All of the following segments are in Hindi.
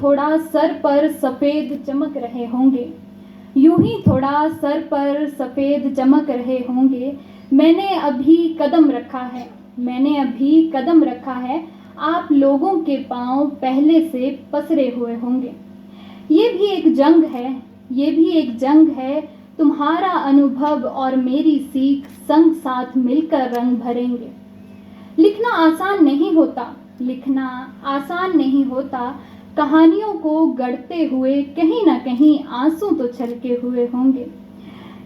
थोड़ा सर पर सफ़ेद चमक रहे होंगे, यूं ही थोड़ा सर पर सफ़ेद चमक रहे होंगे। मैंने अभी कदम रखा है, मैंने अभी कदम रखा है, आप लोगों के पाँव पहले से पसरे हुए होंगे। ये भी एक जंग है, ये भी एक जंग है, तुम्हारा अनुभव और मेरी सीख संग साथ मिलकर रंग भरेंगे। लिखना आसान नहीं होता, लिखना आसान नहीं होता, कहानियों को गढ़ते हुए कहीं ना कहीं आंसू तो छलके हुए होंगे।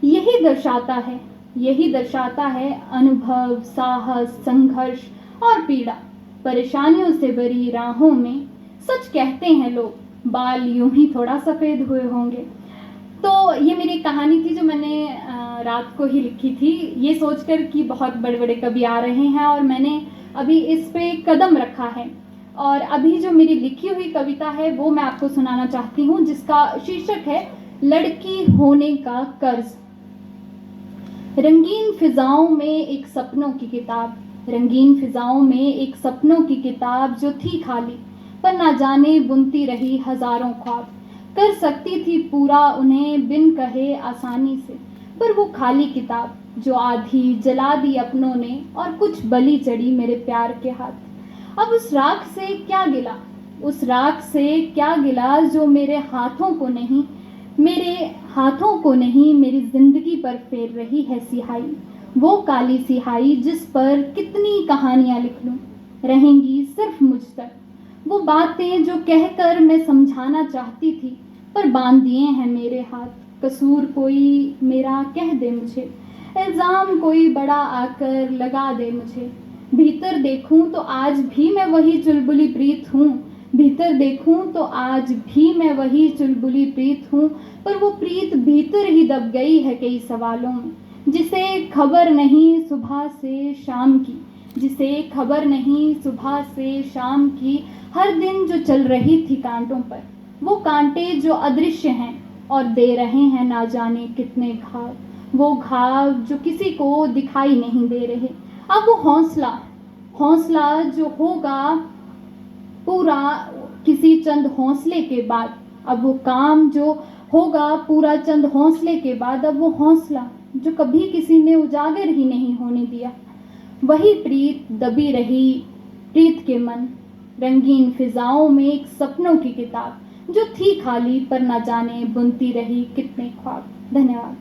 यही दर्शाता है, यही दर्शाता है अनुभव, साहस, संघर्ष और पीड़ा। परेशानियों से भरी राहों में सच कहते हैं लोग, बाल यूं ही थोड़ा सफ़ेद हुए होंगे। तो ये मेरी कहानी थी जो मैंने रात को ही लिखी थी, ये सोचकर कि बहुत बड़े बड़े कवि आ रहे हैं और मैंने अभी इस पे कदम रखा है। और अभी जो मेरी लिखी हुई कविता है वो मैं आपको सुनाना चाहती हूँ, जिसका शीर्षक है लड़की होने का कर्ज। रंगीन फिजाओं में एक सपनों की किताब, रंगीन फिजाओं में एक सपनों की किताब जो थी खाली, पर ना जाने बुनती रही हजारों ख्वाब। कर सकती थी पूरा उन्हें बिन कहे आसानी से, पर वो खाली किताब जो आधी जला दी अपनों ने और कुछ बलि चढ़ी मेरे प्यार के हाथ। अब उस राख से क्या गिला, उस राख से क्या गिला जो मेरे हाथों को नहीं, मेरे हाथों को नहीं मेरी जिंदगी पर फेर रही है सिहाई। वो काली सिहाई जिस पर कितनी कहानियां लिख लूं, रहेंगी सिर्फ मुझ तक। वो बातें जो कहकर मैं समझाना चाहती थी, पर बांध दिए हैं मेरे हाथ। कसूर कोई मेरा कह दे मुझे, इल्ज़ाम कोई बड़ा आकर लगा दे मुझे। भीतर देखूं तो आज भी मैं वही चुलबुली प्रीत हूँ, भीतर देखूं तो आज भी मैं वही चुलबुली प्रीत हूँ, पर वो प्रीत भीतर ही दब गई है कई सवालों में, जिसे खबर नहीं सुबह से शाम की, जिसे खबर नहीं सुबह से शाम की। हर दिन जो चल रही थी कांटों पर, वो कांटे जो अदृश्य हैं और दे रहे हैं ना जाने कितने घाव, वो घाव जो किसी को दिखाई नहीं दे रहे। अब वो हौसला, हौसला जो होगा पूरा किसी चंद हौसले के बाद, अब वो काम जो होगा पूरा चंद हौसले के बाद, अब वो हौसला जो कभी किसी ने उजागर ही नहीं होने दिया। वही प्रीत दबी रही, प्रीत के मन, रंगीन फिजाओं में एक सपनों की किताब जो थी खाली, पर न जाने बुनती रही कितने ख्वाब। धन्यवाद।